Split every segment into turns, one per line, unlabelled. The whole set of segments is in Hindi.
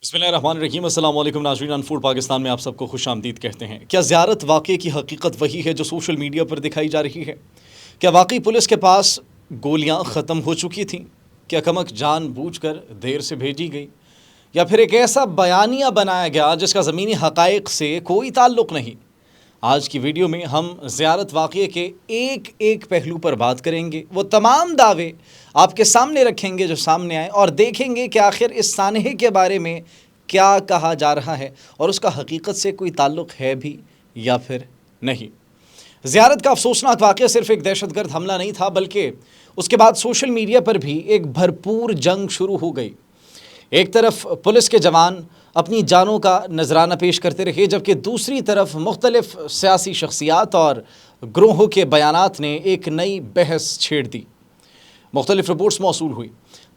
बिस्मिल्लाहिर्रहमानिर्रहीम अस्सलाम वालेकुम नाज़रीन। अनफूड पाकिस्तान में आप सबको खुशामदीद कहते हैं। क्या ज़ियारत वाक़े की हकीकत वही है जो सोशल मीडिया पर दिखाई जा रही है? क्या वाकई पुलिस के पास गोलियां ख़त्म हो चुकी थीं? क्या कमक जानबूझकर देर से भेजी गई, या फिर एक ऐसा बयानिया बनाया गया जिसका ज़मीनी हक़ाइक़ से कोई ताल्लुक़ नहीं? आज की वीडियो में हम ज़ियारत वाक़ये के एक एक पहलू पर बात करेंगे। वो तमाम दावे आपके सामने रखेंगे जो सामने आए, और देखेंगे कि आखिर इस सानहे के बारे में क्या कहा जा रहा है और उसका हकीकत से कोई ताल्लुक़ है भी या फिर नहीं। ज़ियारत का अफसोसनाक वाक़या सिर्फ एक दहशतगर्द हमला नहीं था, बल्कि उसके बाद सोशल मीडिया पर भी एक भरपूर जंग शुरू हो गई। एक तरफ पुलिस के जवान अपनी जानों का नजराना पेश करते रहे, जबकि दूसरी तरफ मुख्तलिफ सियासी शख्सियात और ग्रोहों के बयानात ने एक नई बहस छेड़ दी। मुख्तलिफ रिपोर्ट्स मौसूल हुई।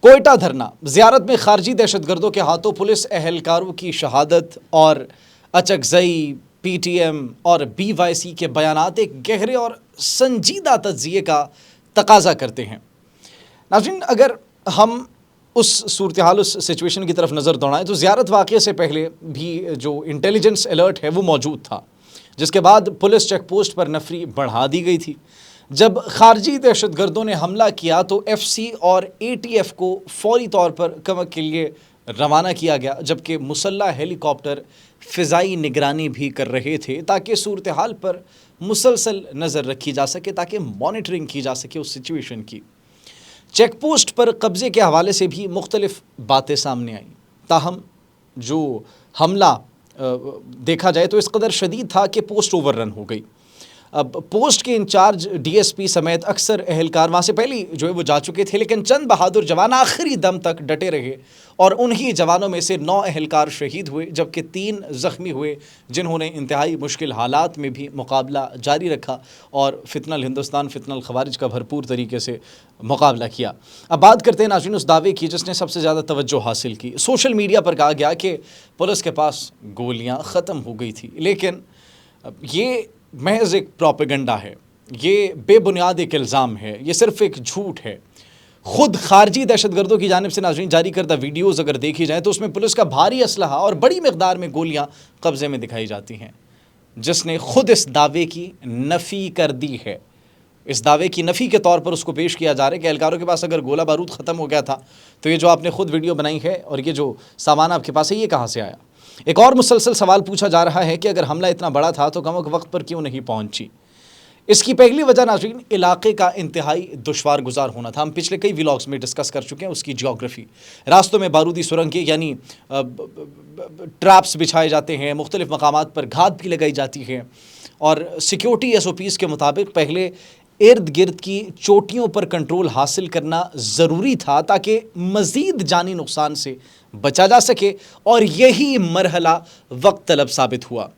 कोयटा धरना, ज़ियारत में खारजी दहशतगर्दों के हाथों पुलिस एहलकारों की शहादत और अचकजई, PTM और BYC के बयानात एक गहरे और संजीदा तज्ज़िये का तकाजा करते हैं। नाज़रीन, अगर हम उस सूरत हाल, उस सिचुएशन की तरफ नज़र दौड़ाएं तो ज़ियारत वाक़ये से पहले भी जो इंटेलिजेंस अलर्ट है वो मौजूद था, जिसके बाद पुलिस चेक पोस्ट पर नफरी बढ़ा दी गई थी। जब खारजी दहशतगर्दों ने हमला किया तो FC और ATF को फौरी तौर पर कमक के लिए रवाना किया गया, जबकि मुसल्लह हेलीकॉप्टर फ़िज़ाई निगरानी भी कर रहे थे ताकि सूरत हाल पर मुसलसल नज़र रखी जा सके, ताकि मॉनिटरिंग की जा सके उस सिचुएशन की। चेक पोस्ट पर कब्ज़े के हवाले से भी मुख्तलिफ बातें सामने आईं। ताहम जो हमला देखा जाए तो इस कदर शदीद था कि पोस्ट ओवररन हो गई। अब पोस्ट के इंचार्ज DSP समेत अक्सर एहलकार वहाँ से पहले जो है वो जा चुके थे, लेकिन चंद बहादुर जवान आखिरी दम तक डटे रहे और उन्हीं जवानों में से 9 एहलकार शहीद हुए, जबकि 3 ज़ख्मी हुए, जिन्होंने इंतहाई मुश्किल हालात में भी मुकाबला जारी रखा और फितनल हिंदुस्तान, फितनल खवारिज का भरपूर तरीके से मुकाबला किया। अब बात करते हैं नाज़रीन उस दावे की जिसने सबसे ज़्यादा तवज्जो हासिल की। सोशल मीडिया पर कहा गया कि पुलिस के पास गोलियाँ ख़त्म हो गई थी, लेकिन ये महज एक प्रोपेगेंडा है, ये बेबुनियाद एक इल्ज़ाम है, ये सिर्फ एक झूठ है। ख़ुद खारजी दहशतगर्दों की जानिब से नाज़रीन जारी करदा वीडियोज़ अगर देखी जाए तो उसमें पुलिस का भारी असलहा और बड़ी मकदार में गोलियां कब्ज़े में दिखाई जाती हैं, जिसने ख़ुद इस दावे की नफ़ी कर दी है। इस दावे की नफ़ी के तौर पर उसको पेश किया जा रहा है कि एहलकारों के पास अगर गोला बारूद ख़त्म हो गया था तो ये जो आपने ख़ुद वीडियो बनाई है और ये जो सामान आपके पास है ये कहाँ से आया। एक और मुसलसल सवाल पूछा जा रहा है कि अगर हमला इतना बड़ा था तो कमक वक्त पर क्यों नहीं पहुंची। इसकी पहली वजह नाज़रीन इलाके का इंतहाई दुश्वार गुजार होना था। हम पिछले कई व्लॉग्स में डिस्कस कर चुके हैं उसकी जियोग्राफी। रास्तों में बारूदी सुरंगें यानी ट्रैप्स बिछाए जाते हैं, मुख्तलिफ मकामात पर घात भी लगाई जाती है, और सिक्योरिटी SOPs के मुताबिक पहले इर्द गिर्द की चोटियों पर कंट्रोल हासिल करना ज़रूरी था ताकि मज़ीद जानी नुकसान से बचा जा सके, और यही मरहला वक्त तलब साबित हुआ।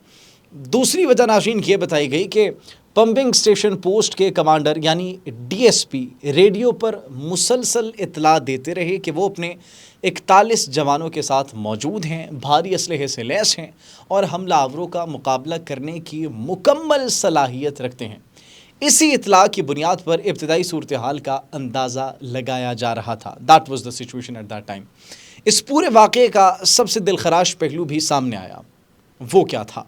दूसरी वजह नाज़रीन ये बताई गई कि पंपिंग स्टेशन पोस्ट के कमांडर यानी DSP रेडियो पर मुसलसल इत्तला देते रहे कि वो अपने 41 जवानों के साथ मौजूद हैं, भारी असलहे से लैस हैं और हमलावरों का मुकाबला करने की मुकम्मल सलाहियत रखते हैं। इसी इत्तला की बुनियाद पर इब्तिदाई सूरत हाल का अंदाज़ा लगाया जा रहा था। That was the situation at that time. इस पूरे वाक़े का सबसे दिलखराश पहलू भी सामने आया। वो क्या था?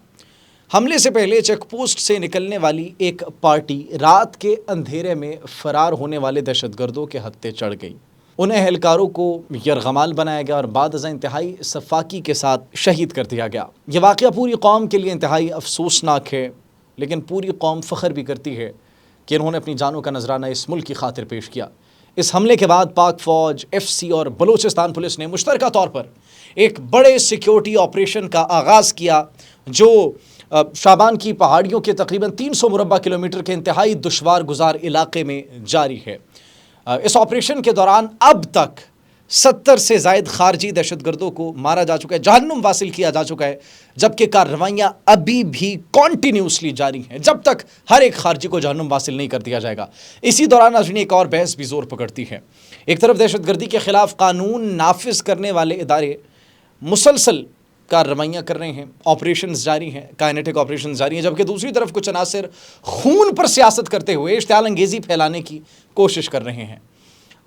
हमले से पहले चेक पोस्ट से निकलने वाली एक पार्टी रात के अंधेरे में फ़रार होने वाले दहशतगर्दों के हत्थे चढ़ गई। उन एहलकारों को यरगमाल बनाया गया और बाद अज़ां इंतहाई सफाकी के साथ शहीद कर दिया गया। यह वाक़या पूरी कौम के लिए इंतहाई अफसोसनाक है, लेकिन पूरी कौम फ़ख्र भी करती है कि इन्होंने अपनी जानों का नजराना इस मुल्क की खातिर पेश किया। इस हमले के बाद पाक फ़ौज, FC और बलूचिस्तान पुलिस ने मुश्तरका तौर पर एक बड़े सिक्योरिटी ऑपरेशन का आगाज़ किया, जो शाबान की पहाड़ियों के तकरीबन 300 मुरब्बा किलोमीटर के इंतहाई दुश्वार गुजार इलाके में जारी है। इस ऑपरेशन के दौरान अब तक 70 से ज़ायद खारजी दहशतगर्दों को मारा जा चुका है, जहन्नुम वासिल किया जा चुका है, जबकि कार्रवाइयाँ अभी भी कॉन्टीन्यूसली जारी हैं जब तक हर एक खारजी को जहन्नुम वासिल नहीं कर दिया जाएगा। इसी दौरान नाज़रीन एक और बहस भी ज़ोर पकड़ती है। एक तरफ दहशतगर्दी के ख़िलाफ़ कानून नाफिज करने वाले इदारे मुसलसल कार्रवाइयाँ कर रहे हैं, ऑपरेशंस जारी हैं, काइनेटिक ऑपरेशंस जारी हैं, जबकि दूसरी तरफ कुछ अनासर खून पर सियासत करते हुए इश्तियाल अंगेज़ी फैलाने की कोशिश कर रहे हैं।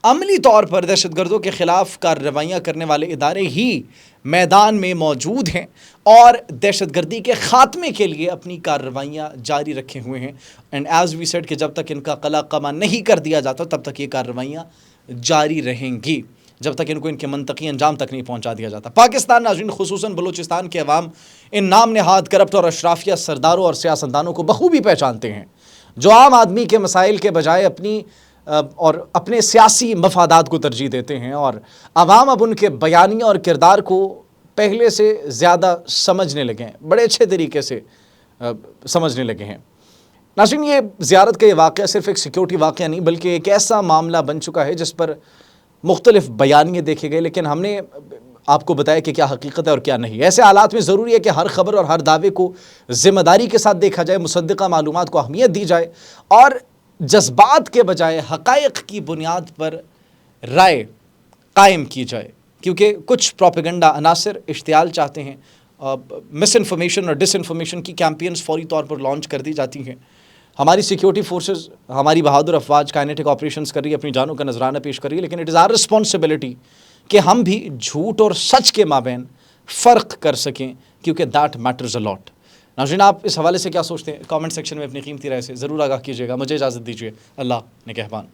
अमली तौर पर दहशतगर्दों के खिलाफ कार्रवाइयाँ करने वाले इदारे ही मैदान में मौजूद हैं और दहशतगर्दी के ख़ात्मे के लिए अपनी कार्रवाइयाँ जारी रखे हुए हैं। एंड एज़ वी सेड कि जब तक इनका कला कमा नहीं कर दिया जाता तब तक ये कार्रवाइयाँ जारी रहेंगी, जब तक इनको इनके मंतकी अंजाम तक नहीं पहुंचा दिया जाता। पाकिस्तान नाज़रीन, खुसूसन बलूचिस्तान के अवाम इन नाम नहाद करप्ट और अशराफिया सरदारों और सियासतदानों को बखूबी पहचानते हैं, जो आम आदमी के मसाइल के बजाय अपने सियासी मफादात को तरजीह देते हैं। और अवाम अब उनके बयानी और किरदार को पहले से ज़्यादा समझने लगे हैं, बड़े अच्छे तरीके से समझने लगे हैं। नाज़रीन, ये ज़ियारत का ये वाक़या सिर्फ़ एक सिक्योरिटी वाक़या नहीं बल्कि एक ऐसा मामला बन चुका है जिस पर मुख्तलिफ बयानिए देखे गए, लेकिन हमने आपको बताया कि क्या हकीकत है और क्या नहीं। ऐसे हालात में ज़रूरी है कि हर खबर और हर दावे को ज़िम्मेदारी के साथ देखा जाए, मुसद्दिक़ा मालूमात को अहमियत दी जाए और जज्बात के बजाय हक़ाइक़ की बुनियाद पर राय कायम की जाए, क्योंकि कुछ प्रोपेगेंडा अनासर इश्तियाल चाहते हैं, मिस इन्फॉर्मेशन और डिसइन्फॉर्मेशन की कैंपेन्स फौरी तौर पर लॉन्च कर दी जाती हैं। हमारी सिक्योरिटी फोर्सेस, हमारी बहादुर अफवाज काइनेटिक ऑपरेशंस कर रही है, अपनी जानों का नजराना पेश कर रही है, लेकिन इट इज़ आवर रिस्पॉन्सिबिलिटी कि हम भी झूठ और सच के माबैन फ़र्क कर सकें, क्योंकि दैट मैटर्स अ लॉट। नाज़रीन, आप इस हवाले से क्या सोचते हैं? कमेंट सेक्शन में अपनी कीमती राय से ज़रूर आगाह कीजिएगा। मुझे इजाज़त दीजिए। अल्लाह निगहबान।